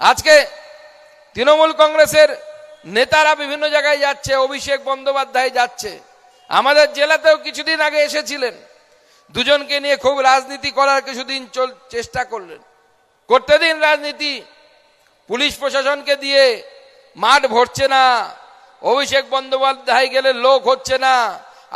আজকে তৃণমূল কংগ্রেসের নেতারা বিভিন্ন জায়গায় যাচ্ছে, অভিষেক বন্দ্যোপাধ্যায় যাচ্ছে, আমাদের জেলাতেও কিছুদিন আগে এসেছিলেন, দুজনকে নিয়ে খুব রাজনীতি করার কিছুদিন চেষ্টা করলেন, করতে দিন রাজনীতি। পুলিশ প্রশাসনকে দিয়ে মাঠ ভরছে না, অভিষেক বন্দ্যোপাধ্যায় গেলে লোক হচ্ছে না,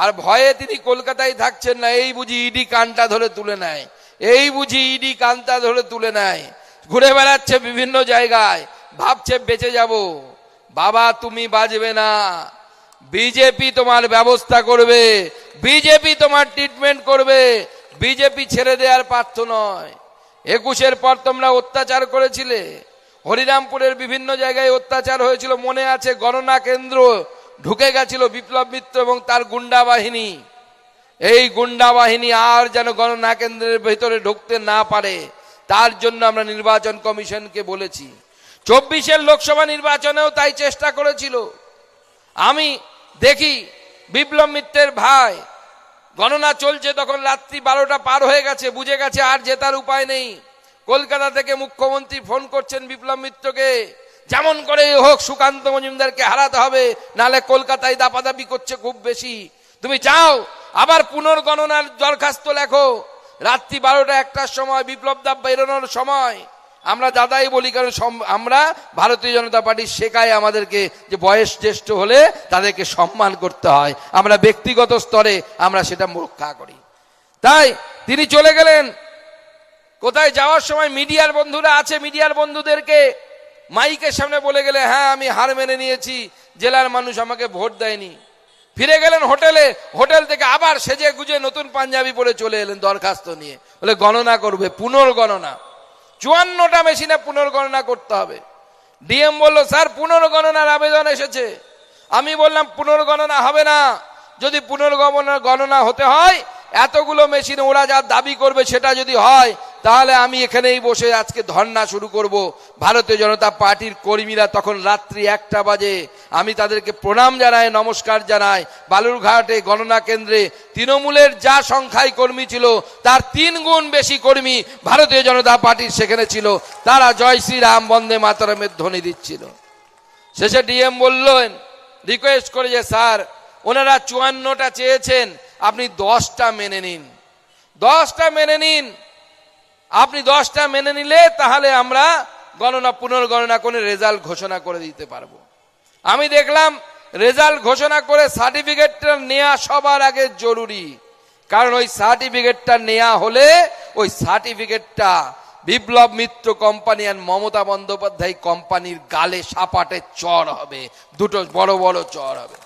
আর ভয়ে তিনি কলকাতায় থাকছেন না, এই বুঝি ইডি কানটা ধরে তুলে নেয়, এই বুঝি ইডি কানটা ধরে তুলে নেয়, ঘুরে বেড়াচ্ছে বিভিন্ন জায়গায়, ভাবছে বেঁচে যাব। বাবা তুমি বাঁচবে না, বিজেপি তোমার ব্যবস্থা করবে, বিজেপি তোমার ট্রিটমেন্ট করবে, বিজেপি ছেড়ে দেওয়ার পার্থ নয়। 21-এর পর তোমরা অত্যাচার করেছিলে, হরিরামপুরের বিভিন্ন জায়গায় অত্যাচার হয়েছিল, মনে আছে? গণনা কেন্দ্র ঢুকে গেছিল বিপ্লব মিত্র এবং তার গুন্ডা বাহিনী। এই গুন্ডা বাহিনী আর যেন গণনা কেন্দ্রের ভেতরে ঢুকতে না পারে, তার জন্য আমরা নির্বাচন কমিশনকে বলেছি। 24-এর লোকসভা নির্বাচনেও তাই চেষ্টা করেছিল। আমি দেখি বিপ্লব মিত্রের ভাই, গণনা চলছে তখন রাত্রি 12টা পার হয়ে গেছে, বুঝে গেছে আর জেতার উপায় নেই। কলকাতা থেকে মুখ্যমন্ত্রী ফোন করছেন বিপ্লব মিত্রকে, যেমন করে হোক সুকান্ত মজুমদারকে হারাতে হবে, নালে কলকাতায় দাপাদাপি করছে খুব বেশি, তুমি যাও আবার পুনর্গণনার দরখাস্ত লেখো। রাত্রি 12টা 1টার সময় বিপ্লব দা বেরোনোর সময় আমরা দাদাই বলি, কারণ আমরা ভারতীয় জনতা পার্টি শেখায় আমাদেরকে যে বয়স জ্যেষ্ঠ হলে তাদেরকে সম্মান করতে হয়, আমরা ব্যক্তিগত স্তরে আমরা সেটা রক্ষা করি। তাই তিনি চলে গেলেন। কোথায় যাওয়ার সময় মিডিয়ার বন্ধুরা আছে, মিডিয়ার বন্ধুদেরকে মাইকের সামনে বলে গেলে, হ্যাঁ আমি হার মেনে নিয়েছি, জেলার মানুষ আমাকে ভোট দেয়নি। ফিরে গেলেন হোটেলে, হোটেল থেকে আবার সেজে গুজে নতুন পাঞ্জাবি পরে চলে এলেন দরখাস্ত নিয়ে, বলে গণনা করবে, পুনর্গণনা। 54টা মেশিনে পুনর্গণনা করতে হবে। ডিএম বলল, স্যার পুনর্গণনার আবেদন এসেছে। আমি বললাম পুনর্গণনা হবে না, যদি পুনর্গণনা হতে হয় এতগুলো মেশিন ওরা যা দাবি করবে সেটা যদি হয়, তাহলে আমি এখানেই বসে আজকে ধর্ণা শুরু করব। ভারতীয় জনতা পার্টির কর্মীরা তখন রাত্রি 1টা বাজে, আমি তাদেরকে প্রণাম জানাই, নমস্কার জানাই। বালুরঘাটে গণনা কেন্দ্রে তৃণমূলের যা সংখ্যায় কর্মী ছিল তার 3 গুণ বেশি কর্মী ভারতীয় জনতা পার্টির সেখানে ছিল, তারা জয় শ্রীরাম বন্দে মাতরমের ধ্বনি দিচ্ছিল। শেষে ডিএম বললেন, রিকোয়েস্ট করে যে স্যার ওনারা 54টা চেয়েছেন, আপনি 10টা মেনে নিন, 10টা মেনে নিন। আপনি 10টা মেনে নিলে তাহলে আমরা পুনর্গণনা করে রেজাল্ট ঘোষণা করে দিতে পারবো। আমি দেখলাম রেজাল্ট ঘোষণা করে সার্টিফিকেটটা নেওয়া সবার আগে জরুরি, কারণ ওই সার্টিফিকেটটা নেওয়া হলে ওই সার্টিফিকেটটা বিপ্লব মিত্র কোম্পানি আর মমতা বন্দ্যোপাধ্যায় কোম্পানির গালে সাপাটে চড় হবে, দুটো বড় বড় চড় হবে।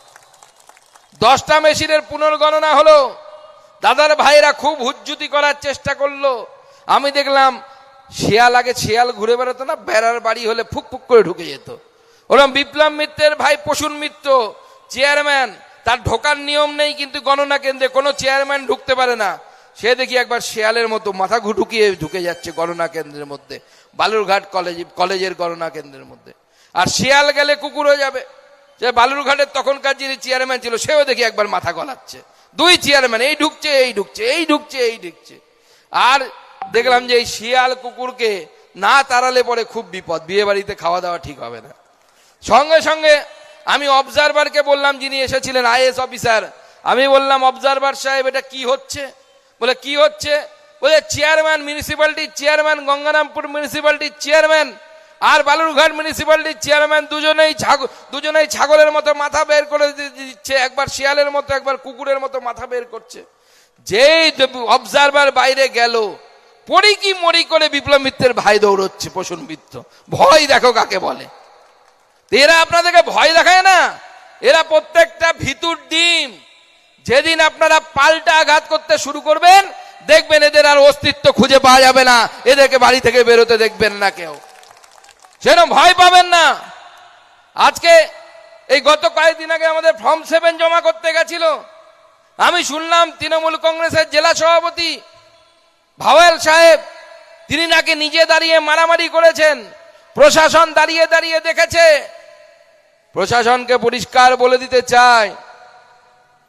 10টা মেশিনের পুনর্গণনা হলো, দাদার ভাইরা খুব হুজ্জুতি করার চেষ্টা করলো। আমি দেখলাম শিয়াল, আগে শিয়াল ঘুরে বেড়াতো না, বেড়ার বাড়ি হলে ফুক ফুক করে ঢুকে যেত, ওরকম বিপ্লব মিত্রের ভাই প্রসূন মিত্র চেয়ারম্যান, তার ঢোকার নিয়ম নেই, কিন্তু গণনা কেন্দ্রে কোনো চেয়ারম্যান ঢুকতে পারে না। সে দেখি একবার শিয়ালের মতো মাথা ঢুকিয়ে ঢুকে যাচ্ছে গণনা কেন্দ্রের মধ্যে, বালুরঘাট কলেজের গণনা কেন্দ্রের মধ্যে। আর শিয়াল গেলে কুকুর হয়ে যাবে। যে বালুরঘাটের তখনকার যিনি চেয়ারম্যান ছিল সেও দেখি একবার মাথা গলাচ্ছে, 2 চেয়ারম্যান এই ঢুকছে এই ঢুকছে এই ঢুকছে এই ঢুকছে। আর দেখলাম যে এই শিয়াল কুকুরকে না তাড়ালে পরে খুব বিপদ, বিয়ে বাড়িতে খাওয়া দাওয়া ঠিক হবে না। সঙ্গে সঙ্গে আমি অবজারভারকে বললাম, যিনি এসেছিলেন আইএস অফিসার, আমি বললাম অবজারভার সাহেব এটা কি হচ্ছে? বলে কি হচ্ছে? বলে চেয়ারম্যান, মিউনিসিপ্যালিটির চেয়ারম্যান, গঙ্গারামপুর মিউনিসিপ্যালিটির চেয়ারম্যান আর বালুরঘাট মিউনিসিপ্যালিটির চেয়ারম্যান দুজনেই ছাগলের মতো মাথা বের করে দিচ্ছে, একবার শিয়ালের মতো একবার কুকুরের মতো মাথা বের করছে। যেই অবজারভার বাইরে গেল, পড়ি কি মরি করে বিপ্লব মিত্রের ভাই দৌড়চ্ছে, প্রসূন মিত্র। ভয় দেখো কাকে বলে। এরা আপনাদেরকে ভয় দেখায় না, এরা প্রত্যেকটা ভিতুর ডিম। যেদিন আপনারা পাল্টা আঘাত করতে শুরু করবেন, দেখবেন এদের আর অস্তিত্ব খুঁজে পাওয়া যাবে না, এদেরকে বাড়ি থেকে বেরোতে দেখবেন না কেউ, সেরকম ভয় পাবেন না। আজকে এই গত কয়েকদিন আগে আমাদের ফর্ম 7 জমা করতে গেছিল, আমি শুনলাম তৃণমূল কংগ্রেসের জেলা সভাপতি ভাওয়েল সাহেব, তিনি নাকি নিজে দাঁড়িয়ে মারামারি করেছেন, প্রশাসন দাঁড়িয়ে দাঁড়িয়ে দেখেছে। প্রশাসনকে পরিষ্কার বলে দিতে চাই,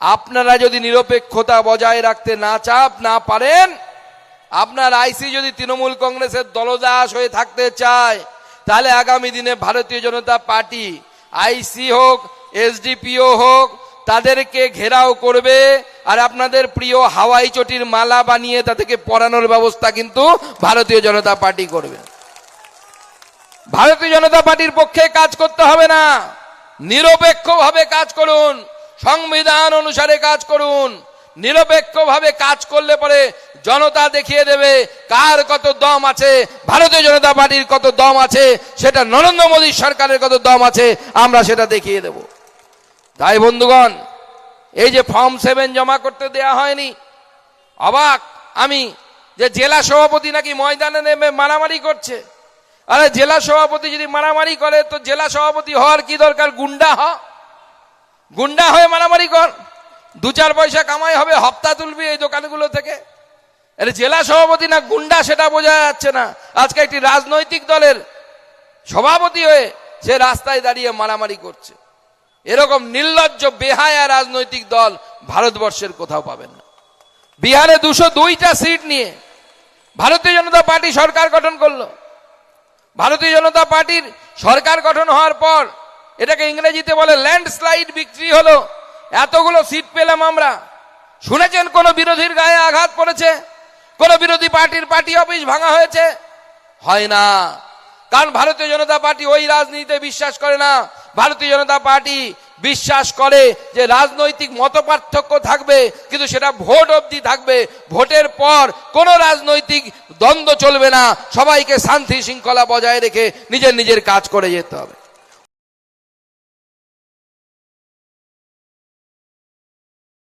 আপনারা যদি নিরপেক্ষতা বজায় রাখতে না পারেন, আপনার আইসি যদি তৃণমূল কংগ্রেসের দলদাস হয়ে থাকতে চায়, তাহলে আগামী দিনে ভারতীয় জনতা পার্টি আইসি হোক এসডিপিও হোক তাদেরকে ঘেরাও করবে, আর আপনাদের প্রিয় হাওয়াই চটির মালা বানিয়ে তাদেরকে পরানোর ব্যবস্থা কিন্তু ভারতীয় জনতা পার্টি করবে। ভারতীয় জনতা পার্টির পক্ষে কাজ করতে হবে না, নিরপেক্ষভাবে কাজ করুন, সংবিধান অনুসারে কাজ করুন। নিরপেক্ষভাবে কাজ করলে পরে জনতা দেখিয়ে দেবে কার কত দম আছে, ভারতীয় জনতা পার্টির কত দম আছে, সেটা নরেন্দ্র মোদী সরকারের কত দম আছে আমরা সেটা দেখিয়ে দেব। তাই বন্ধুগণ, এই যে ফর্ম 7 জমা করতে দেয়া হয়নি, অবাক আমি যে জেলা সভাপতি নাকি ময়দানে নেমে মারামারি করছে। আরে জেলা সভাপতি যদি মারামারি করে তো জেলা সভাপতি হওয়ার কি দরকার? গুন্ডা হ, গুন্ডা হয়ে মারামারি কর, 2-4 পয়সা কামাই হবে, হপ্তা তুলবি এই দোকানগুলো থেকে। আরে জেলা সভাপতি না গুন্ডা সেটা বোঝা যাচ্ছে না। আজকে একটি রাজনৈতিক দলের সভাপতি হয়ে সে রাস্তায় দাঁড়িয়ে মারামারি করছে। এরকম নির্লজ্জ বেহায়া রাজনৈতিক দল ভারতবর্ষের কোথাও পাবেন না। বিহারে 202টা সিট নিয়ে ভারতীয় জনতা পার্টি সরকার গঠন করলো। ভারতীয় জনতা পার্টির সরকার গঠন হওয়ার পর এটাকে ইংরেজিতে বলে ল্যান্ডস্লাইড বিক্রি হলো। এতগুলো সিট পেলাম আমরা। শুনেছেন কোন বিরোধীর গায়ে আঘাত পড়েছে? কোন বিরোধী পার্টির পার্টি অফিস ভাঙা হয়েছে? হয় না, কারণ ভারতীয় জনতা পার্টি ওই রাজনীতিতে বিশ্বাস করে না। ভারতীয় জনতা পার্টি বিশ্বাস করে যে রাজনৈতিক মতপার্থক্য থাকবে কিন্তু সেটা ভোট অবধি থাকবে, ভোটের পর কোন রাজনৈতিক দ্বন্দ্ব চলবে না, সবাইকে শান্তি শৃঙ্খলা বজায় রেখে নিজের নিজের কাজ করে যেতে হবে।